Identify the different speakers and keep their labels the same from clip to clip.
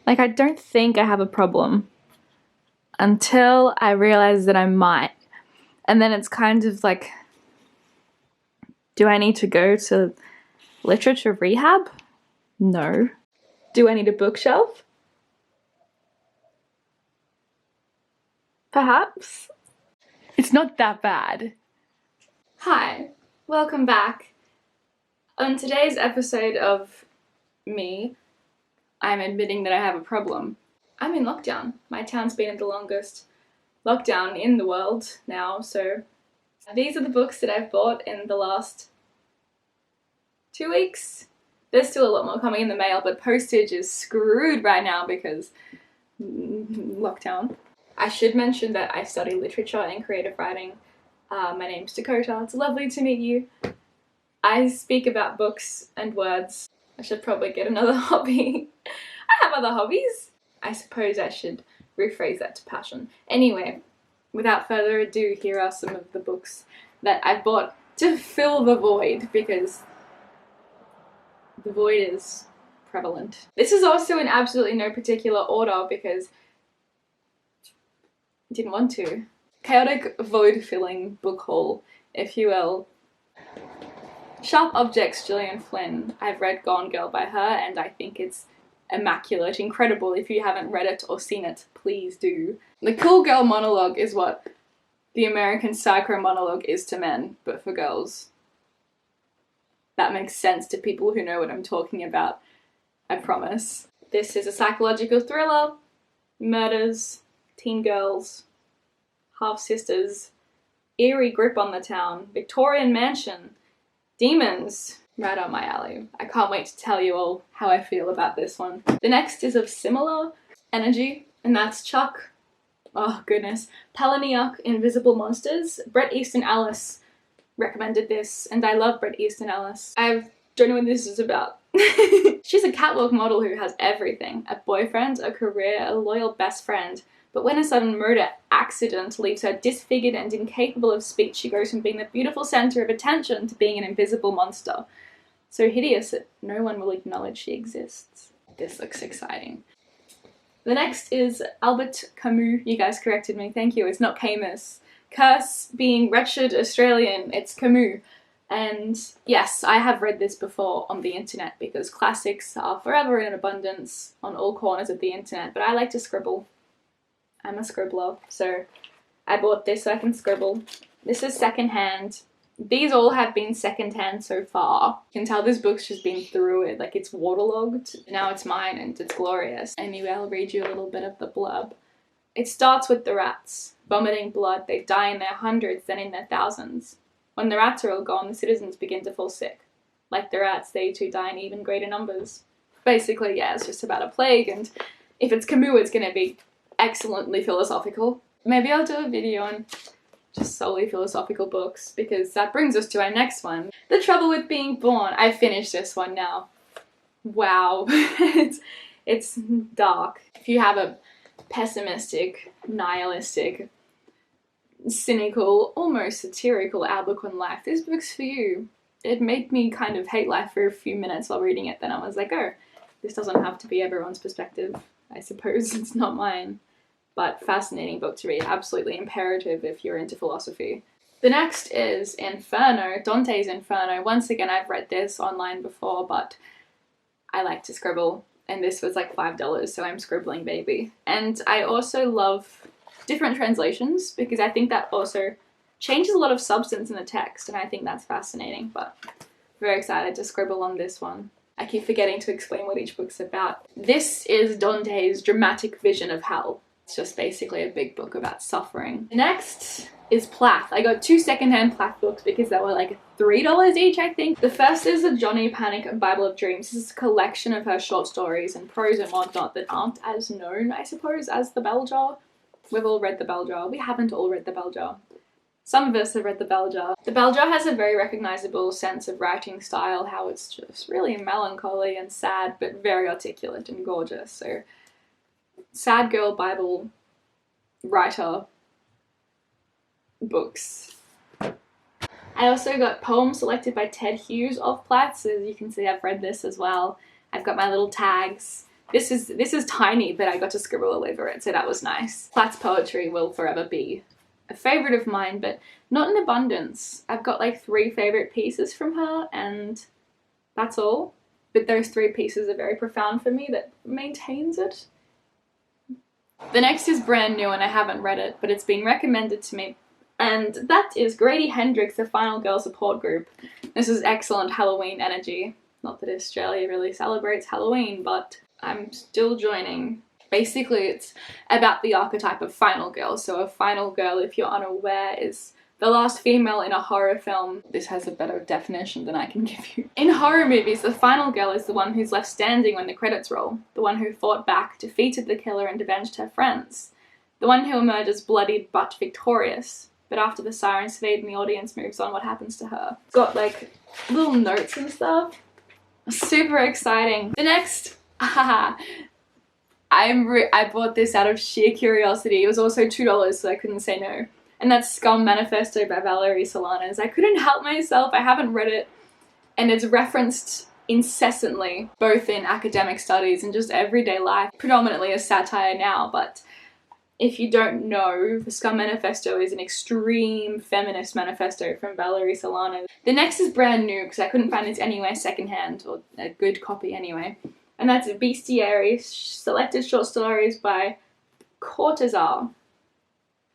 Speaker 1: Like, I don't think I have a problem until I realize that I might. And then it's kind of like, do I need to go to literature rehab? No. Do I need a bookshelf? Perhaps. It's not that bad. Hi, welcome back. On today's episode of me, I'm admitting that I have a problem. I'm in lockdown. My town's been in the longest lockdown in the world now, so these are the books that I've bought in the last 2 weeks. There's still a lot more coming in the mail, but postage is screwed right now because lockdown. I should mention that I study literature and creative writing. My name's Dakota. It's lovely to meet you. I speak about books and words. I should probably get another hobby. I have other hobbies. I suppose I should rephrase that to passion. Anyway, without further ado, here are some of the books that I've bought to fill the void, because the void is prevalent. This is also in absolutely no particular order because I didn't want to. Chaotic void-filling book haul, if you will. Sharp Objects, Gillian Flynn. I've read Gone Girl by her and I think it's immaculate, incredible. If you haven't read it or seen it, please do. The cool girl monologue is what the American Psycho monologue is to men, but for girls. That makes sense to people who know what I'm talking about, I promise. This is a psychological thriller, murders, teen girls, half-sisters, eerie grip on the town, Victorian mansion, demons. Right up my alley. I can't wait to tell you all how I feel about this one. The next is of similar energy, and that's Chuck. Oh goodness. Palahniuk, Invisible Monsters. Bret Easton Ellis recommended this, and I love Bret Easton Ellis. I don't know what this is about. She's a catwalk model who has everything. A boyfriend, a career, a loyal best friend. But when a sudden murder accident leaves her disfigured and incapable of speech, she goes from being the beautiful center of attention to being an invisible monster. So hideous that no one will acknowledge she exists. This looks exciting. The next is Albert Camus. You guys corrected me, thank you. It's not Camus. Curse being wretched Australian, it's Camus. And yes, I have read this before on the internet because classics are forever in abundance on all corners of the internet, but I like to scribble. I'm a scribbler, so I bought this so I can scribble. This is secondhand. These all have been secondhand so far. You can tell this book's just been through it, like it's waterlogged. Now it's mine and it's glorious. Anyway, I'll read you a little bit of the blurb. It starts with the rats. Vomiting blood, they die in their hundreds, then in their thousands. When the rats are all gone, the citizens begin to fall sick. Like the rats, they too die in even greater numbers. Basically, yeah, it's just about a plague, and if it's Camus, it's gonna be excellently philosophical. Maybe I'll do a video on just solely philosophical books, because that brings us to our next one. The Trouble with Being Born. I finished this one now. Wow. it's dark. If you have a pessimistic, nihilistic, cynical, almost satirical outlook on life, this book's for you. It made me kind of hate life for a few minutes while reading it, then I was like, oh, this doesn't have to be everyone's perspective. I suppose it's not mine. But fascinating book to read, absolutely imperative if you're into philosophy. The next is Inferno, Dante's Inferno. Once again, I've read this online before, but I like to scribble, and this was like $5, so I'm scribbling baby. And I also love different translations, because I think that also changes a lot of substance in the text, and I think that's fascinating, but very excited to scribble on this one. I keep forgetting to explain what each book's about. This is Dante's dramatic vision of hell. It's just basically a big book about suffering. The next is Plath. I got 2 secondhand Plath books because they were like $3 each, I think. The first is a Johnny Panic Bible of Dreams. This is a collection of her short stories and prose and whatnot that aren't as known, I suppose, as The Bell Jar. We've all read The Bell Jar. We haven't all read The Bell Jar. Some of us have read The Bell Jar. The Bell Jar has a very recognizable sense of writing style, how it's just really melancholy and sad, but very articulate and gorgeous. So, sad girl Bible writer books. I also got poems selected by Ted Hughes of Plath, so as you can see I've read this as well. I've got my little tags. This is tiny, but I got to scribble all over it, so that was nice. Platt's poetry will forever be a favourite of mine, but not in abundance. I've got like 3 favourite pieces from her, and that's all. But those 3 pieces are very profound for me that maintains it. The next is brand new and I haven't read it, but it's been recommended to me. And that is Grady Hendrix, The Final Girl Support Group. This is excellent Halloween energy. Not that Australia really celebrates Halloween, but I'm still joining. Basically, it's about the archetype of final girl. So a final girl, if you're unaware, is the last female in a horror film. This has a better definition than I can give you. In horror movies, the final girl is the one who's left standing when the credits roll. The one who fought back, defeated the killer, and avenged her friends. The one who emerges bloodied but victorious. But after the sirens fade and the audience moves on, what happens to her? It's got like little notes and stuff. Super exciting. The next, I bought this out of sheer curiosity. It was also $2, so I couldn't say no. And that's Scum Manifesto by Valerie Solanas. I couldn't help myself. I haven't read it, and it's referenced incessantly, both in academic studies and just everyday life. Predominantly a satire now, but if you don't know, the Scum Manifesto is an extreme feminist manifesto from Valerie Solanas. The next is brand new, because I couldn't find this anywhere secondhand, or a good copy anyway. And that's Bestiary, selected short stories by Cortazar.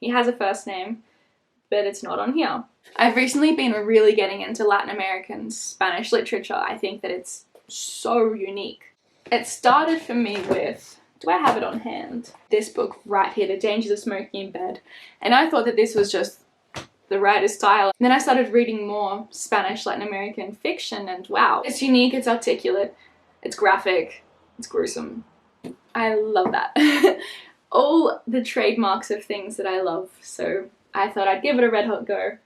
Speaker 1: He has a first name, but it's not on here. I've recently been really getting into Latin American Spanish literature. I think that it's so unique. It started for me with, do I have it on hand? This book right here, The Dangers of Smoking in Bed. And I thought that this was just the writer's style. And then I started reading more Spanish Latin American fiction, and wow, it's unique, it's articulate, it's graphic, it's gruesome. I love that. All the trademarks of things that I love, so I thought I'd give it a red hot go.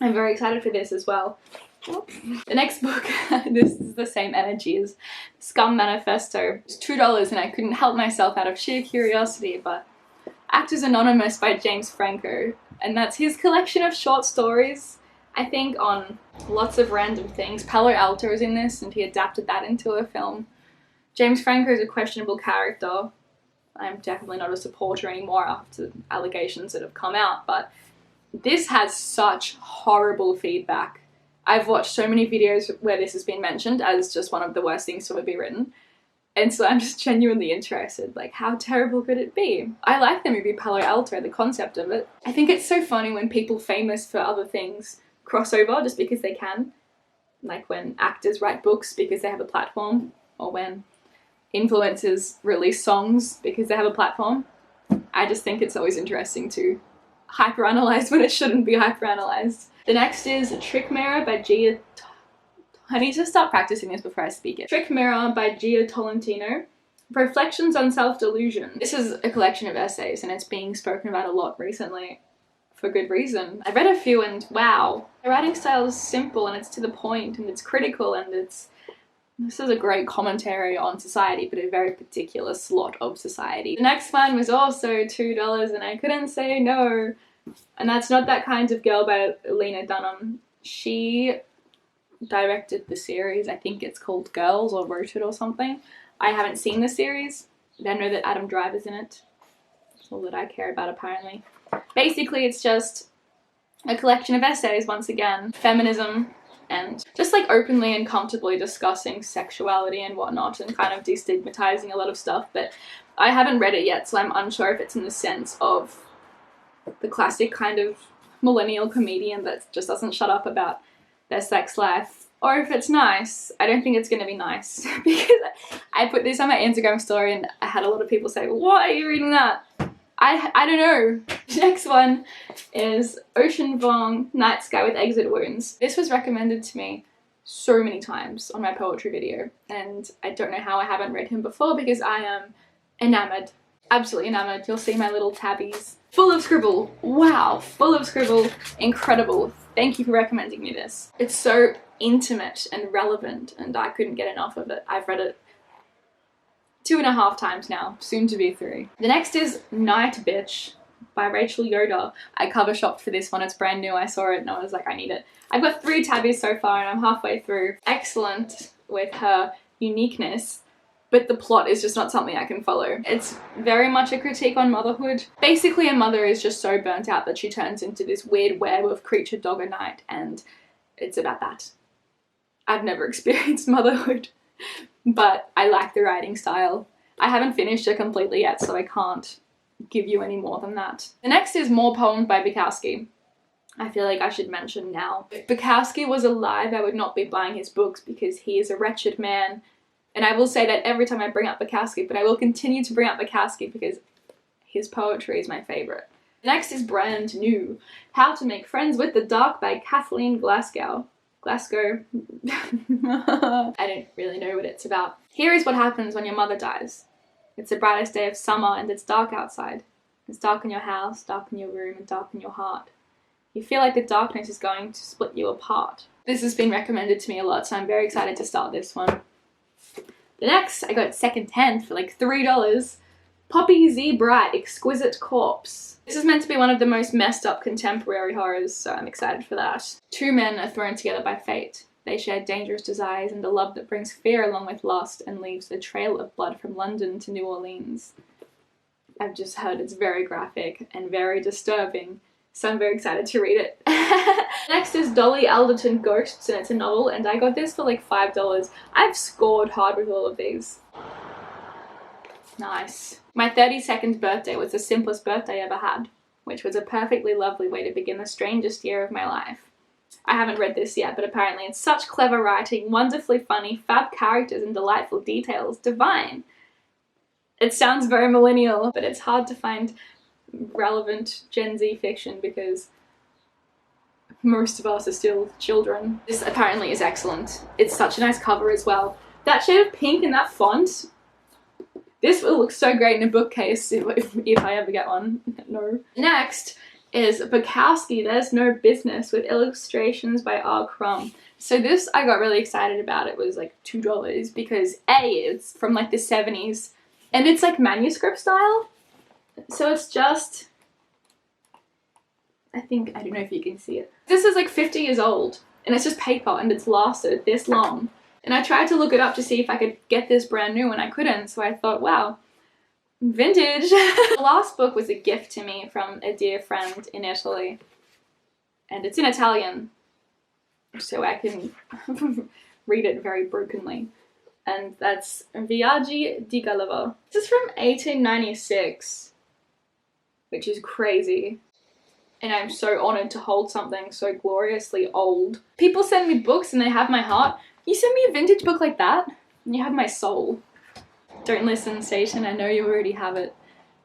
Speaker 1: I'm very excited for this as well. The next book, this is the same energy as Scum Manifesto. It's $2 and I couldn't help myself out of sheer curiosity, but Actors Anonymous by James Franco. And that's his collection of short stories, I think, on lots of random things. Palo Alto is in this and he adapted that into a film. James Franco is a questionable character. I'm definitely not a supporter anymore after allegations that have come out, but this has such horrible feedback. I've watched so many videos where this has been mentioned as just one of the worst things to ever be written, and so I'm just genuinely interested, like, how terrible could it be? I like the movie Palo Alto, the concept of it. I think it's so funny when people famous for other things cross over just because they can, like when actors write books because they have a platform, or when influencers release songs because they have a platform. I just think it's always interesting to hyperanalyze when it shouldn't be hyperanalyzed. The next is Trick Mirror by Gia... I need to start practicing this before I speak it. Trick Mirror by Gia Tolentino. Reflections on Self-Delusion. This is a collection of essays and it's being spoken about a lot recently for good reason. I read a few and wow, the writing style is simple and it's to the point and it's critical and this is a great commentary on society, but a very particular slot of society. The next one was also $2 and I couldn't say no. And that's Not That Kind of Girl by Lena Dunham. She directed the series, I think it's called Girls, or wrote it or something. I haven't seen the series, but I know that Adam Driver's in it. That's all that I care about, apparently. Basically, it's just a collection of essays, once again. Feminism, and just like openly and comfortably discussing sexuality and whatnot, and kind of destigmatizing a lot of stuff, but I haven't read it yet, so I'm unsure if it's in the sense of the classic kind of millennial comedian that just doesn't shut up about their sex life, or if it's nice. I don't think it's going to be nice, because I put this on my Instagram story and I had a lot of people say, "Why are you reading that?" I don't know. The next one is Ocean Vuong, Night Sky with Exit Wounds. This was recommended to me so many times on my poetry video, and I don't know how I haven't read him before because I am enamored. Absolutely enamored. You'll see my little tabbies. Full of scribble. Wow, full of scribble. Incredible. Thank you for recommending me this. It's so intimate and relevant and I couldn't get enough of it. I've read it 2.5 times now, soon to be 3. The next is Night Bitch by Rachel Yoder. I cover shopped for this one, it's brand new, I saw it and I was like, I need it. I've got 3 tabbies so far and I'm halfway through. Excellent with her uniqueness, but the plot is just not something I can follow. It's very much a critique on motherhood. Basically, a mother is just so burnt out that she turns into this weird werewolf creature dog at night, and it's about that. I've never experienced motherhood, but I like the writing style. I haven't finished it completely yet, so I can't give you any more than that. The next is More Poems by Bukowski. I feel like I should mention now. If Bukowski was alive, I would not be buying his books because he is a wretched man. And I will say that every time I bring up Bukowski, but I will continue to bring up Bukowski because his poetry is my favourite. Next is brand new, How to Make Friends with the Dark by Kathleen Glasgow. I don't really know what it's about. Here is what happens when your mother dies. It's the brightest day of summer and it's dark outside. It's dark in your house, dark in your room, and dark in your heart. You feel like the darkness is going to split you apart. This has been recommended to me a lot, so I'm very excited to start this one. The next, I got second-hand for like $3. Poppy Z. Bright, Exquisite Corpse. This is meant to be one of the most messed up contemporary horrors, so I'm excited for that. Two men are thrown together by fate. They share dangerous desires and a love that brings fear along with lust and leaves a trail of blood from London to New Orleans. I've just heard it's very graphic and very disturbing, so I'm very excited to read it. Next is Dolly Alderton Ghosts, and it's a novel, and I got this for like $5. I've scored hard with all of these. Nice. My 32nd birthday was the simplest birthday I ever had, which was a perfectly lovely way to begin the strangest year of my life. I haven't read this yet, but apparently it's such clever writing, wonderfully funny, fab characters and delightful details. Divine. It sounds very millennial, but it's hard to find relevant Gen Z fiction because most of us are still children. This apparently is excellent. It's such a nice cover as well. That shade of pink and that font, this will look so great in a bookcase if I ever get one. No. Next is Bukowski, There's No Business, with illustrations by R. Crumb. So this I got really excited about. It was like $2 because it's from like the 70s and it's like manuscript style. So it's just, I don't know if you can see it. This is like 50 years old and it's just paper and it's lasted this long. And I tried to look it up to see if I could get this brand new and I couldn't. So I thought, wow, vintage. The last book was a gift to me from a dear friend in Italy. And it's in Italian, so I can read it very brokenly. And that's Viaggi di Gulliver. This is from 1896, which is crazy. And I'm so honoured to hold something so gloriously old. People send me books and they have my heart. You send me a vintage book like that and you have my soul. Don't listen, Satan, I know you already have it.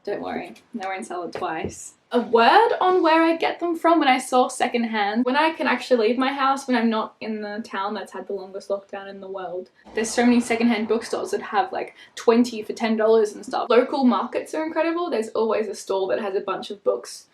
Speaker 1: Don't worry, I won't sell it twice. A word on where I get them from when I source secondhand. When I can actually leave my house, when I'm not in the town that's had the longest lockdown in the world. There's so many secondhand bookstores that have like 20 for $10 and stuff. Local markets are incredible. There's always a stall that has a bunch of books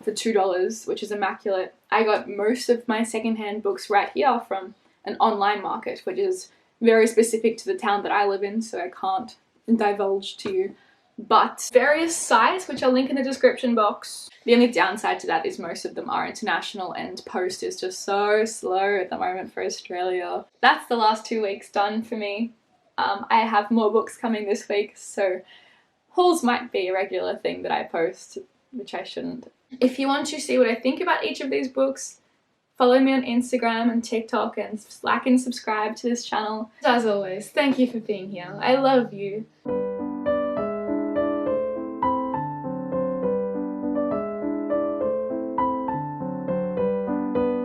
Speaker 1: for $2, which is immaculate. I got most of my secondhand books right here from an online market, which is very specific to the town that I live in, so I can't divulge to you. But various sites, which I'll link in the description box. The only downside to that is most of them are international and post is just so slow at the moment for Australia. That's the last 2 weeks done for me. I have more books coming this week, so hauls might be a regular thing that I post, which I shouldn't. If you want to see what I think about each of these books, follow me on Instagram and TikTok and like and subscribe to this channel. As always, thank you for being here. I love you.